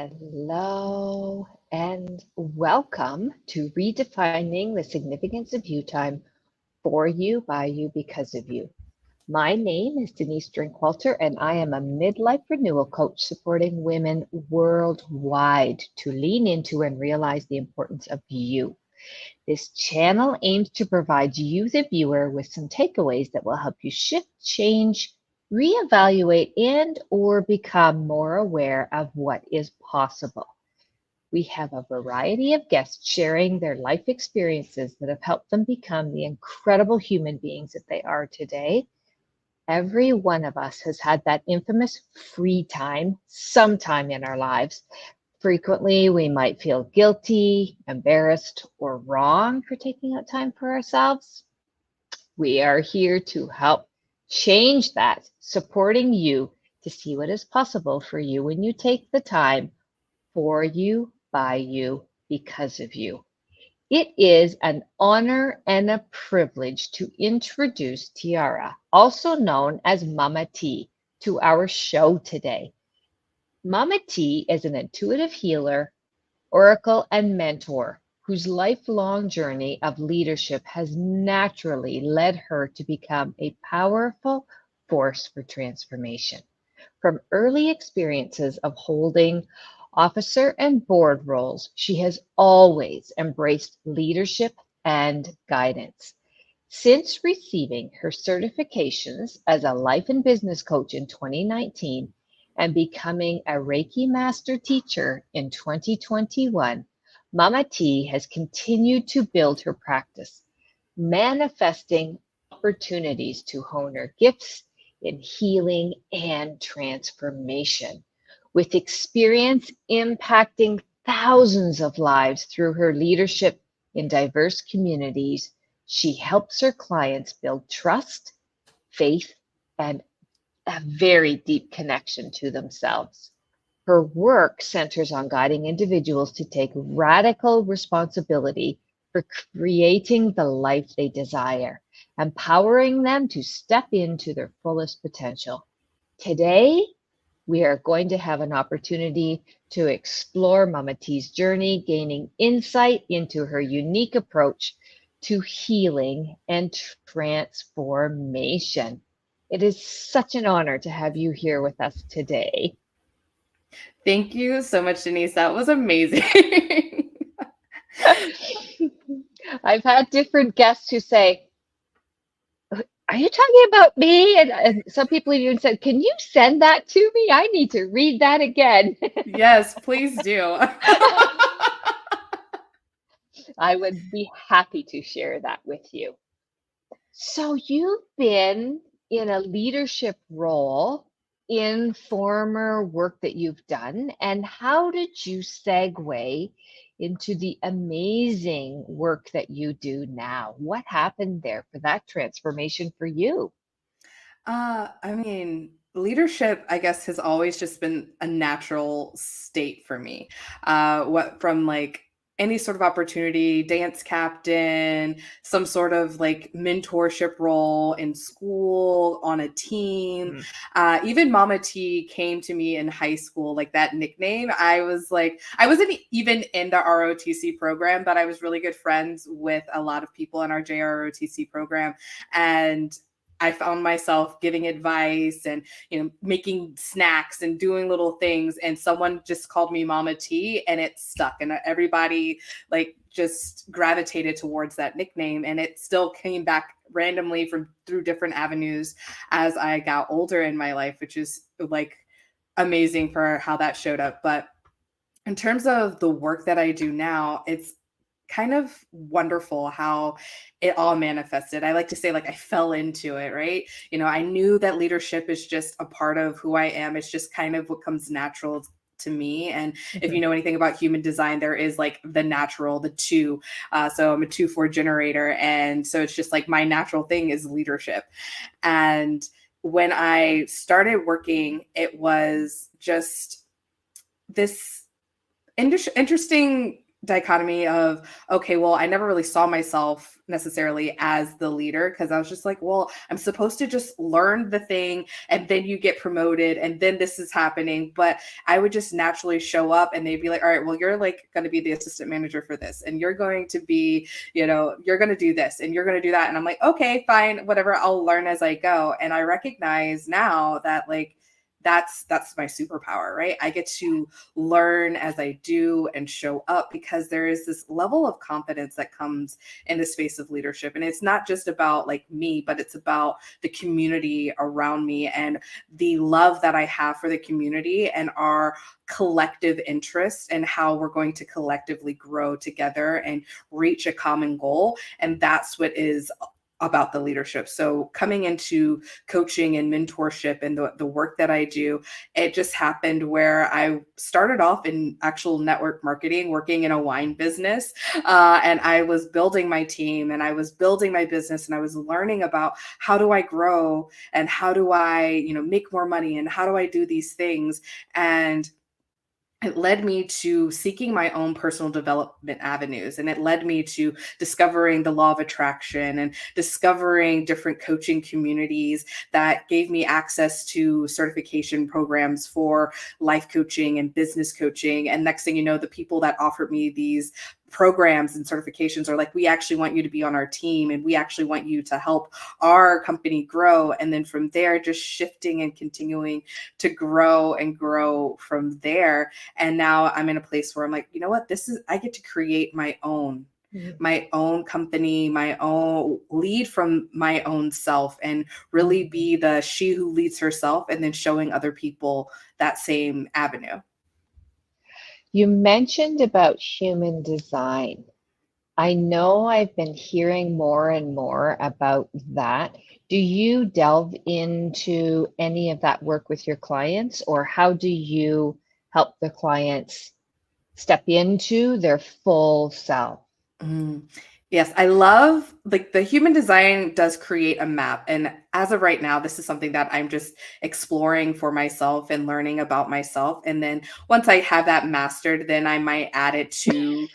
Hello and welcome to Redefining the Significance of You Time for You, by you, because of you. My name is Denise Drinkwalter, and I am a midlife renewal coach supporting women worldwide to lean into and realize the importance of you. This channel aims to provide you, the viewer, with some takeaways that will help you shift, change, reevaluate, and or become more aware of what is possible. We have a variety of guests sharing their life experiences that have helped them become the incredible human beings that they are today. Every one of us has had that infamous free time sometime in our lives. Frequently, we might feel guilty, embarrassed, or wrong for taking out time for ourselves. We are here to help change that, supporting you to see what is possible for you when you take the time for you, by you, because of you. It is an honor and a privilege to introduce Tiara, also known as Mama T, to our show today. Mama T is an intuitive healer, oracle, and mentor whose lifelong journey of leadership has naturally led her to become a powerful force for transformation. From early experiences of holding officer and board roles, she has always embraced leadership and guidance. Since receiving her certifications as a life and business coach in 2019 and becoming a Reiki master teacher in 2021, Mama T has continued to build her practice, manifesting opportunities to hone her gifts in healing and transformation. With experience impacting thousands of lives through her leadership in diverse communities, she helps her clients build trust, faith, and a very deep connection to themselves. Her work centers on guiding individuals to take radical responsibility for creating the life they desire, empowering them to step into their fullest potential. Today, we are going to have an opportunity to explore Mama T's journey, gaining insight into her unique approach to healing and transformation. It is such an honor to have you here with us today. Thank you so much, Denise. That was amazing. I've had different guests who say, are you talking about me? And some people even said, can you send that to me? I need to read that again. Yes, please do. I would be happy to share that with you. So you've been in a leadership role in former work that you've done, and how did you segue into the amazing work that you do now? What happened there for that transformation for you? Leadership, I guess, has always just been a natural state for me. What from like any sort of opportunity, dance captain, some sort of like mentorship role in school, on a team. Mm. Even Mama T came to me in high school, like that nickname. I was like, I wasn't even in the ROTC program, but I was really good friends with a lot of people in our JROTC program. And I found myself giving advice and, making snacks and doing little things. And someone just called me Mama T, and it stuck. And everybody like just gravitated towards that nickname. And it still came back randomly from through different avenues as I got older in my life, which is like amazing for how that showed up. But in terms of the work that I do now, it's kind of wonderful how it all manifested. I like to say, like, I fell into it, right? I knew that leadership is just a part of who I am. It's just kind of what comes natural to me. And if you know anything about human design, there is like the natural, the two. So I'm a 2-4 generator. And so it's just like my natural thing is leadership. And when I started working, it was just this interesting dichotomy of, okay, well, I never really saw myself necessarily as the leader, because I was just like, well, I'm supposed to just learn the thing and then you get promoted and then this is happening. But I would just naturally show up and they'd be like, all right, well, you're like going to be the assistant manager for this, and you're going to be, you're going to do this and you're going to do that. And I'm like, okay, fine, whatever, I'll learn as I go. And I recognize now that, like, that's my superpower, right? I get to learn as I do and show up, because there is this level of confidence that comes in the space of leadership. And it's not just about like me, but it's about the community around me and the love that I have for the community and our collective interest and how we're going to collectively grow together and reach a common goal. And that's what is about the leadership. So coming into coaching and mentorship and the work that I do, it just happened where I started off in actual network marketing, working in a wine business. And I was building my team and I was building my business and I was learning about how do I grow and how do I, make more money and how do I do these things. And it led me to seeking my own personal development avenues. And it led me to discovering the law of attraction and discovering different coaching communities that gave me access to certification programs for life coaching and business coaching. And next thing you know, the people that offered me these programs and certifications are like, we actually want you to be on our team and we actually want you to help our company grow. And then from there, just shifting and continuing to grow and grow from there. And now I'm in a place where I'm like, you know what, I get to create my own company, my own, lead from my own self, and really be the she who leads herself, and then showing other people that same avenue. You mentioned about human design. I know I've been hearing more and more about that. Do you delve into any of that work with your clients, or how do you help the clients step into their full self? Mm. Yes, I love, like, the human design does create a map. And as of right now, this is something that I'm just exploring for myself and learning about myself. And then once I have that mastered, then I might add it to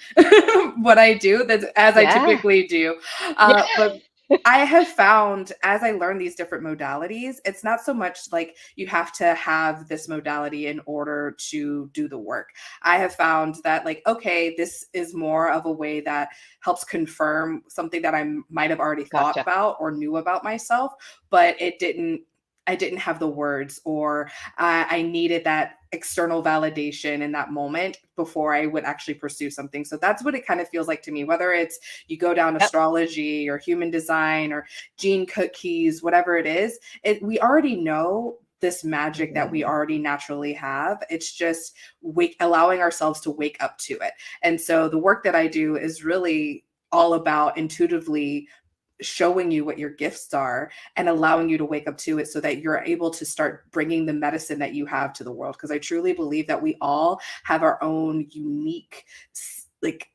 what I do, that's as I Yeah. typically do. Yeah. But I have found as I learn these different modalities, it's not so much like you have to have this modality in order to do the work. I have found that, like, okay, this is more of a way that helps confirm something that I might have already thought Gotcha. about or knew about myself, but I didn't have the words, or I needed that external validation in that moment before I would actually pursue something. So that's what it kind of feels like to me, whether it's you go down Yep. astrology or human design or gene cookies, whatever it is, we already know this magic that we already naturally have. It's just allowing ourselves to wake up to it. And so the work that I do is really all about intuitively showing you what your gifts are and allowing you to wake up to it so that you're able to start bringing the medicine that you have to the world. Because I truly believe that we all have our own unique, like,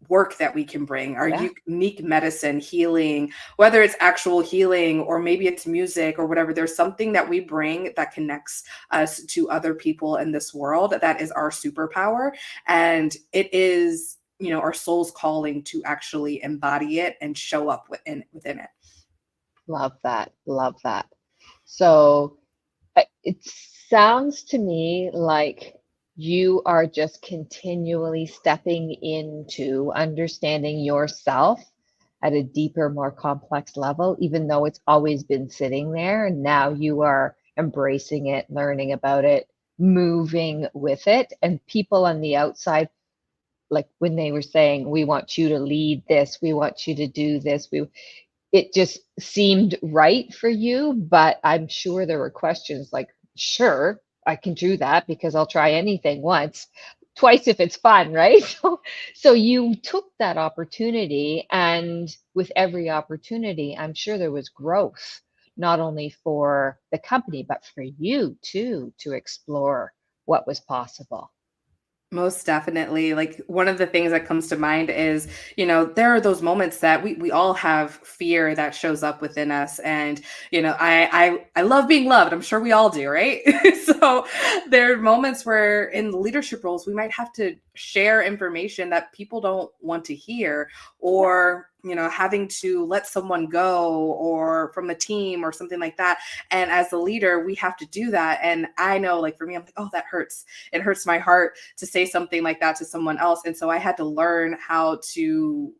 work that we can bring, our Yeah. unique medicine, healing, whether it's actual healing or maybe it's music or whatever. There's something that we bring that connects us to other people in this world that is our superpower. And it is, our soul's calling to actually embody it and show up within it. Love that. Love that. So it sounds to me like you are just continually stepping into understanding yourself at a deeper, more complex level, even though it's always been sitting there. And now you are embracing it, learning about it, moving with it. And people on the outside, like when they were saying, we want you to lead this, we want you to do this, it just seemed right for you. But I'm sure there were questions like, sure, I can do that because I'll try anything once, twice if it's fun, right? So you took that opportunity, and with every opportunity, I'm sure there was growth, not only for the company, but for you too, to explore what was possible. Most definitely. Like one of the things that comes to mind is, there are those moments that we all have fear that shows up within us. And, I love being loved. I'm sure we all do, right? So there are moments where in the leadership roles, we might have to share information that people don't want to hear, or, having to let someone go or from the team or something like that. And as the leader, we have to do that. And I know, like for me, I'm like, oh, that hurts. It hurts my heart to say something like that to someone else. And so I had to learn how to,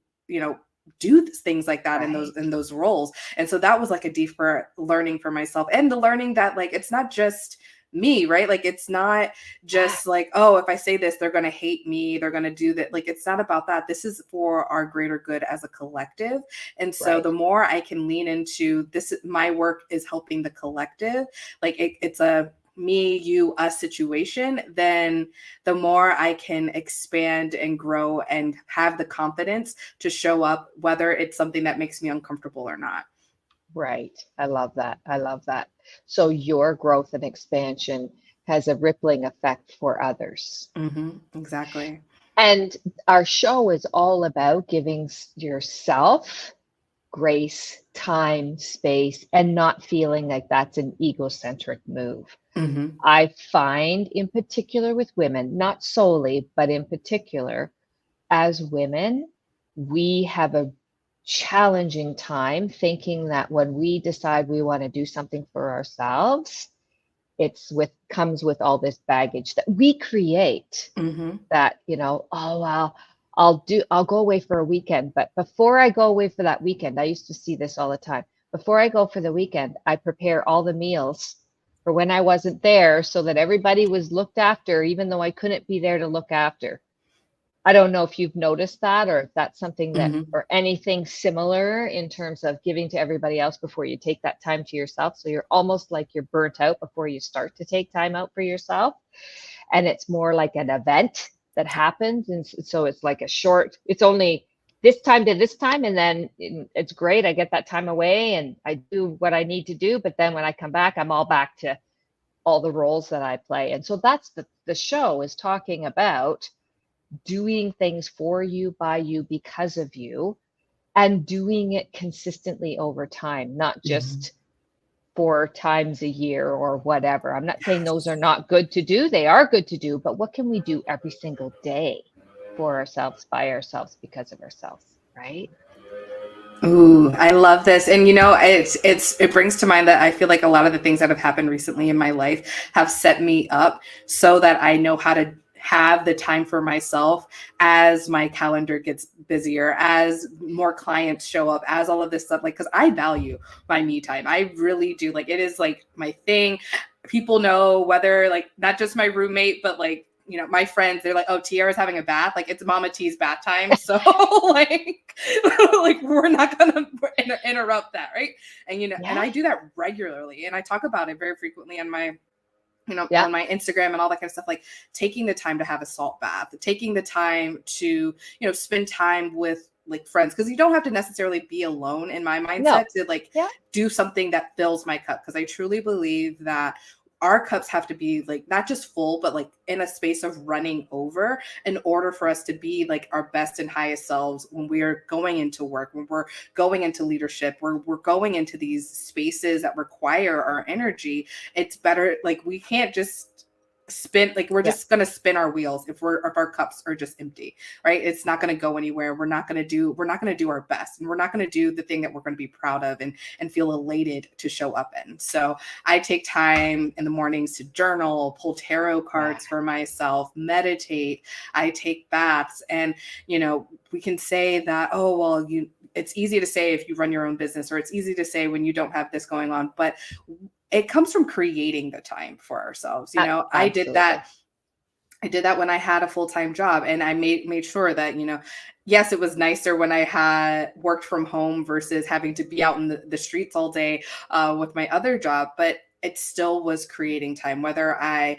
do things like that in those roles. And so that was like a deeper learning for myself, and the learning that like it's not just me, right? Like it's not just like, oh, if I say this, they're going to hate me, they're going to do that. Like it's not about that. This is for our greater good as a collective. And so the more I can lean into this, my work is helping the collective, like it's a me, you, us situation, then the more I can expand and grow and have the confidence to show up, whether it's something that makes me uncomfortable or not. Right. I love that. I love that. So your growth and expansion has a rippling effect for others. Exactly. And our show is all about giving yourself grace, time, space, and not feeling like that's an egocentric move. I find in particular with women, not solely, but in particular, as women, we have a challenging time thinking that when we decide we want to do something for ourselves, comes with all this baggage that we create, that, oh well, I'll go away for a weekend, but before I go away for that weekend, I used to see this all the time. Before I go for the weekend, I prepare all the meals for when I wasn't there so that everybody was looked after, even though I couldn't be there to look after. I don't know if you've noticed that, or if that's something that, or anything similar in terms of giving to everybody else before you take that time to yourself. So you're almost like you're burnt out before you start to take time out for yourself. And it's more like an event that happens. And so it's like it's only this time to this time. And then it's great. I get that time away and I do what I need to do. But then when I come back, I'm all back to all the roles that I play. And so that's the show is talking about doing things for you, by you, because of you, and doing it consistently over time, not just 4 times a year or whatever. I'm not saying those are not good to do. They are good to do, but what can we do every single day for ourselves, by ourselves, because of ourselves, right? Ooh, I love this. And it brings to mind that I feel like a lot of the things that have happened recently in my life have set me up so that I know how to have the time for myself as my calendar gets busier, as more clients show up, as all of this stuff, like, because I value my me time. I really do. Like, it is like my thing. People know, whether like not just my roommate, but like, my friends, they're like, oh, Tiara's having a bath. Like, it's Mama T's bath time. So like, like we're not going to interrupt that. Right. And, and I do that regularly. And I talk about it very frequently on my, on my Instagram and all that kind of stuff, like taking the time to have a salt bath, taking the time to, spend time with like friends, because you don't have to necessarily be alone in my mindset to like do something that fills my cup. Because I truly believe that our cups have to be like not just full, but like in a space of running over in order for us to be like our best and highest selves when we are going into work, when we're going into leadership, we're going into these spaces that require our energy. It's better, like we can't just spin, like we're just going to spin our wheels if our cups are just empty, right? It's not going to go anywhere. We're not going to do our best, and we're not going to do the thing that we're going to be proud of and feel elated to show up in. So I take time in the mornings to journal, pull tarot cards for myself, meditate. I take baths. And we can say that, oh well, it's easy to say if you run your own business, or it's easy to say when you don't have this going on, but it comes from creating the time for ourselves. I did that when I had a full-time job, and I made sure that, yes, it was nicer when I had worked from home versus having to be out in the streets all day with my other job. But it still was creating time, whether I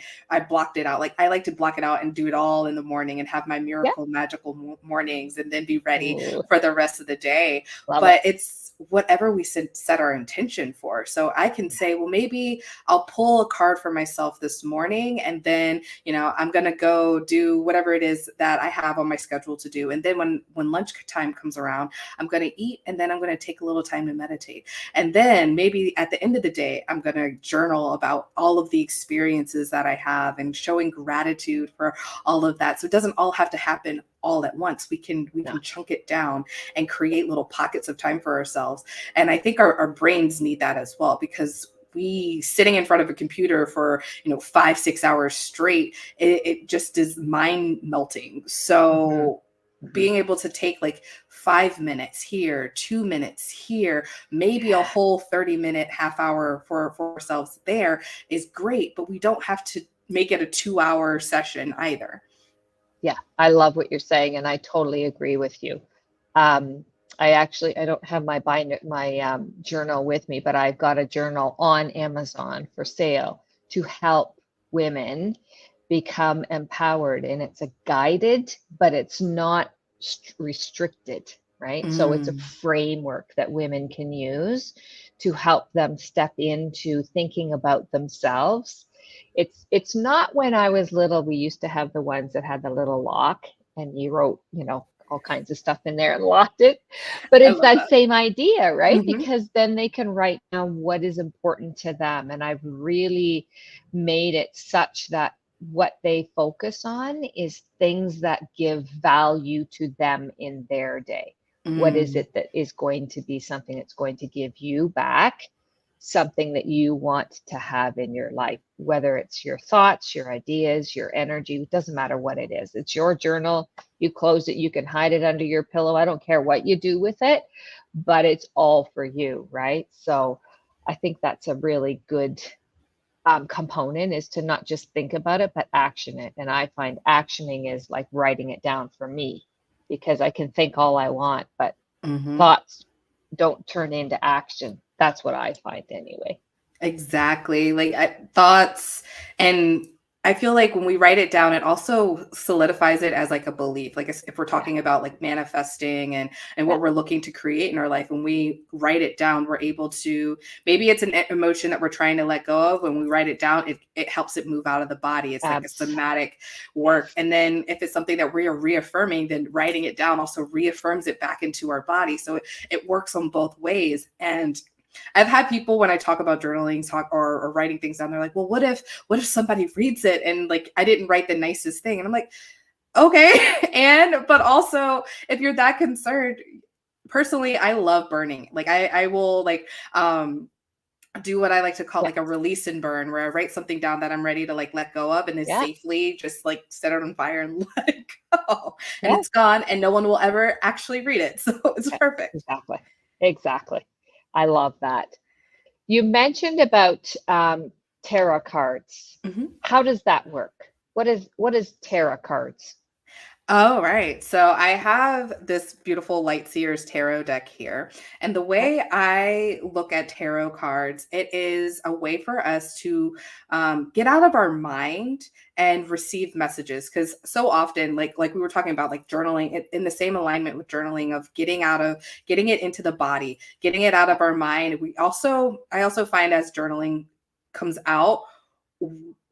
blocked it out. Like I like to block it out and do it all in the morning and have my Yeah. miracle magical mornings and then be ready Ooh, for the rest of the day. love But it. it's whatever we set our intention for. So I can say, well, maybe I'll pull a card for myself this morning, and then, I'm going to go do whatever it is that I have on my schedule to do. And then when lunch time comes around, I'm going to eat, and then I'm going to take a little time to meditate. And then maybe at the end of the day, I'm going to journal about all of the experiences that I have and showing gratitude for all of that. So it doesn't all have to happen all at once. We can chunk it down and create little pockets of time for ourselves. And I think our brains need that as well, because we sitting in front of a computer for 5-6 hours straight, it just is mind melting. So being able to take like 5 minutes here, 2 minutes here, maybe a whole 30-minute half hour for ourselves there is great, but we don't have to make it a 2-hour session either. Yeah, I love what you're saying, and I totally agree with you. I don't have my journal with me, but I've got a journal on Amazon for sale to help women become empowered, and it's a guided, but it's not restricted, right? So it's a framework that women can use to help them step into thinking about themselves. It's not, when I was little, we used to have the ones that had the little lock and you wrote, all kinds of stuff in there and locked it. But it's that same idea, right? Because then they can write down what is important to them. And I've really made it such that what they focus on is things that give value to them in their day. What is it that is going to be something that's going to give you back something that you want to have in your life, whether it's your thoughts, your ideas, your energy. It doesn't matter what it is. It's your journal. You close it, you can hide it under your pillow. I don't care what you do with it, but it's all for you, right? So I think that's a really good component, is to not just think about it, but action it. And I find actioning is like writing it down for me, because I can think all I want, but thoughts don't turn into action. That's what I find anyway. Exactly. Like thoughts. And I feel like when we write it down, it also solidifies it as like a belief. Like if we're talking about like manifesting and what we're looking to create in our life, when we write it down, we're able to, maybe it's an emotion that we're trying to let go of. When we write it down, it helps it move out of the body. It's like a somatic work. And then if it's something that we are reaffirming, then writing it down also reaffirms it back into our body. So it works on both ways. And I've had people, when I talk about journaling, or writing things down, they're like, well, what if somebody reads it and like I didn't write the nicest thing? And I'm like, okay. But also, if you're that concerned, personally, I love burning. Like I will like do what I like to call like a release and burn, where I write something down that I'm ready to like let go of, and then safely just like set it on fire and let it go. And it's gone, and no one will ever actually read it. So it's perfect. Exactly. I love that. You mentioned about tarot cards. How does that work? What is tarot cards? Oh, right. So I have this beautiful Light Seers tarot deck here. And the way I look at tarot cards, it is a way for us to get out of our mind and receive messages. Because so often, like we were talking about, like journaling, in the same alignment with journaling, of getting it into the body, getting it out of our mind. I also find, as journaling comes out,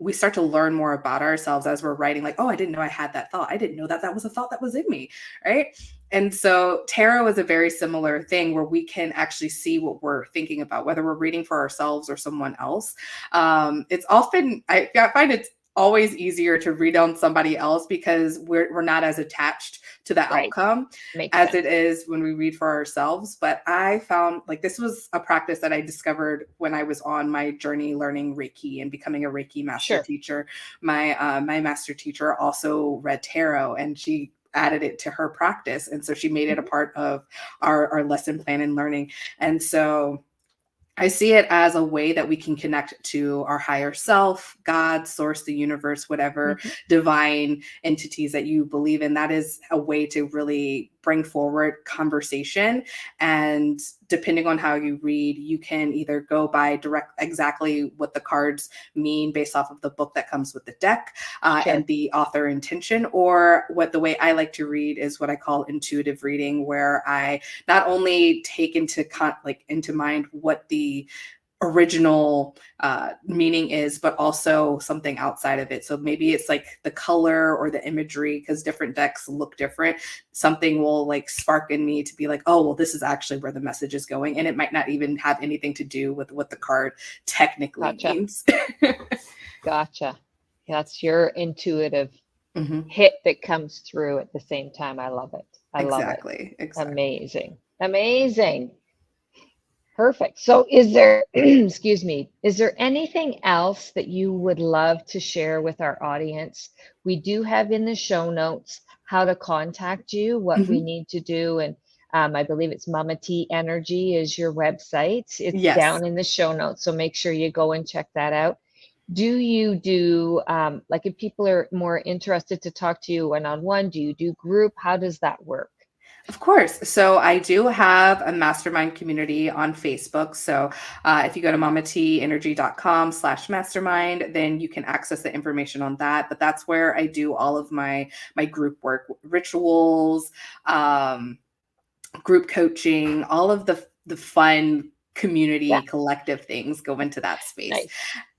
we start to learn more about ourselves as we're writing, like, oh, I didn't know I had that thought. I didn't know that was a thought that was in me. Right. And so tarot is a very similar thing, where we can actually see what we're thinking about, whether we're reading for ourselves or someone else. It's often, I find it's always easier to read on somebody else, because we're not as attached to the outcome as it is when we read for ourselves. But I found, like, this was a practice that I discovered when I was on my journey learning Reiki and becoming a Reiki master teacher. My master teacher also read tarot, and she added it to her practice. And so she made it a part of our lesson plan and learning. And so I see it as a way that we can connect to our higher self, God, source, the universe, whatever divine entities that you believe in. That is a way to really bring forward conversation. And depending on how you read, you can either go by exactly what the cards mean based off of the book that comes with the deck and the author intention, or the way I like to read is what I call intuitive reading, where I not only take into mind what the original meaning is, but also something outside of it. So maybe it's like the color or the imagery, because different decks look different. Something will like spark in me to be like, oh, well, this is actually where the message is going. And it might not even have anything to do with what the card technically means. Gotcha. That's your intuitive hit that comes through at the same time. I love it. I love it. Amazing. Amazing. Perfect. So is there, excuse me, is there anything else that you would love to share with our audience? We do have in the show notes how to contact you, what we need to do. And I believe it's Mama T Energy is your website. It's down in the show notes. So make sure you go and check that out. Do you do, like if people are more interested to talk to you one-on-one, do you do group? How does that work? Of course. So I do have a mastermind community on Facebook. So if you go to mamateenergy.com/mastermind, then you can access the information on that. But that's where I do all of my group work, rituals, group coaching, all of the fun community collective things go into that space. Nice.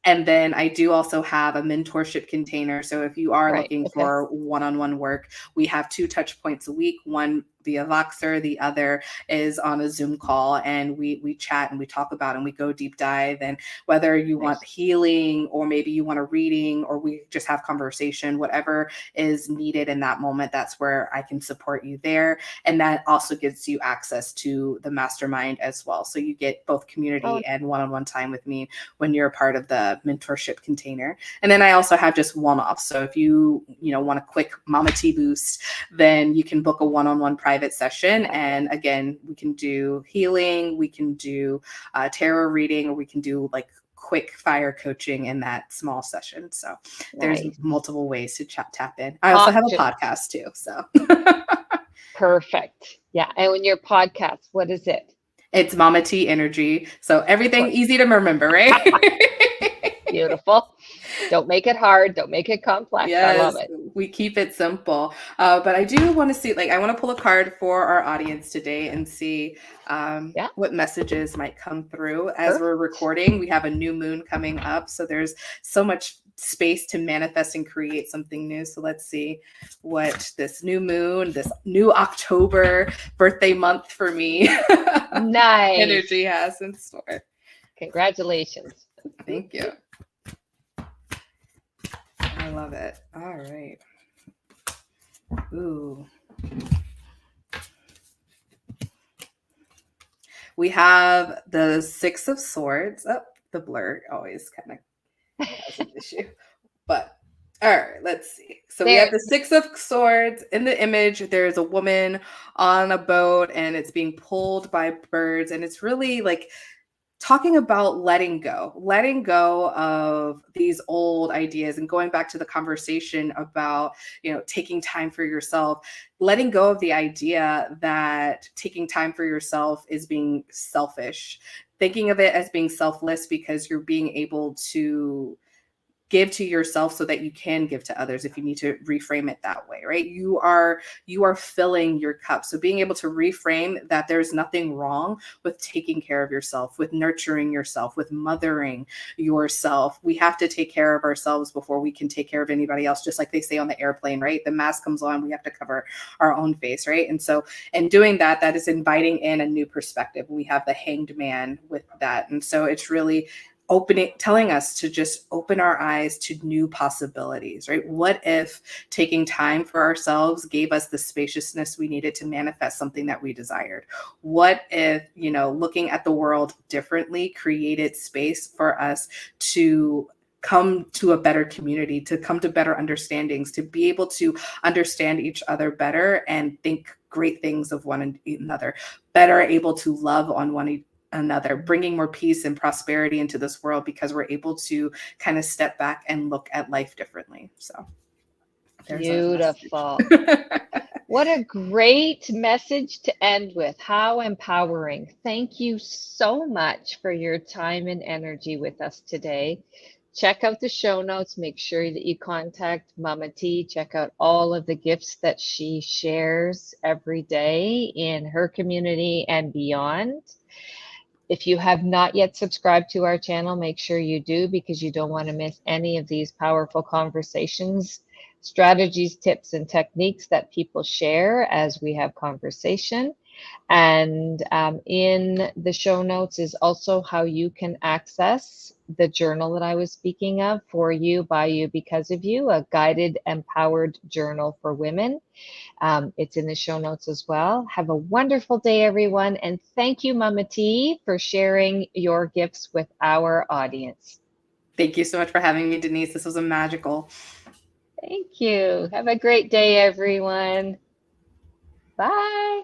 And then I do also have a mentorship container. So if you are looking for one-on-one work, we have 2 touch points a week, one via Voxer, the other is on a Zoom call, and we chat and we talk about and we go deep dive. And whether you want healing, or maybe you want a reading, or we just have conversation, whatever is needed in that moment, that's where I can support you there. And that also gives you access to the mastermind as well. So you get both community and one-on-one time with me when you're a part of the mentorship container. And then I also have just one-offs. So if you want a quick Mama T boost, then you can book a one-on-one private session. And again, we can do healing, we can do tarot reading, or we can do like quick fire coaching in that small session. So there's multiple ways to tap in. I also have a podcast too. So perfect. Yeah. And when your podcast, what is it? It's Mama T Energy. So everything easy to remember, right? Beautiful. Don't make it hard. Don't make it complex. I love it. We keep it simple. But I do want to see, I want to pull a card for our audience today and see what messages might come through as we're recording. We have a new moon coming up. So there's so much space to manifest and create something new. So let's see what this new moon, this new October birthday month for me, energy has in store. Congratulations. Thank you. I love it. All right. Ooh. We have the 6 of Swords. Oh, the blur always kind of has an issue. But all right, let's see. So we have the 6 of Swords. In the image, there's a woman on a boat and it's being pulled by birds. And it's really like talking about letting go of these old ideas, and going back to the conversation about, taking time for yourself, letting go of the idea that taking time for yourself is being selfish, thinking of it as being selfless because you're being able to give to yourself so that you can give to others, if you need to reframe it that way, right? You are filling your cup. So being able to reframe that there's nothing wrong with taking care of yourself, with nurturing yourself, with mothering yourself. We have to take care of ourselves before we can take care of anybody else, just like they say on the airplane, right? The mask comes on, we have to cover our own face, right? And so in doing that, that is inviting in a new perspective. We have the Hanged Man with that. And so it's really telling us to just open our eyes to new possibilities, right? What if taking time for ourselves gave us the spaciousness we needed to manifest something that we desired? What if, looking at the world differently created space for us to come to a better community, to come to better understandings, to be able to understand each other better and think great things of one another, better able to love on one another, bringing more peace and prosperity into this world because we're able to kind of step back and look at life differently. So beautiful. What a great message to end with. How empowering. Thank you so much for your time and energy with us today. Check out the show notes. Make sure that you contact Mama T. Check out all of the gifts that she shares every day in her community and beyond. If you have not yet subscribed to our channel, make sure you do, because you don't want to miss any of these powerful conversations, strategies, tips, and techniques that people share as we have conversation. And in the show notes is also how you can access the journal that I was speaking of, For You, By You, Because of You, a guided, empowered journal for women. It's in the show notes as well. Have a wonderful day, everyone. And thank you, Mama T, for sharing your gifts with our audience. Thank you so much for having me, Denise. This was a magical. Thank you. Have a great day, everyone. Bye.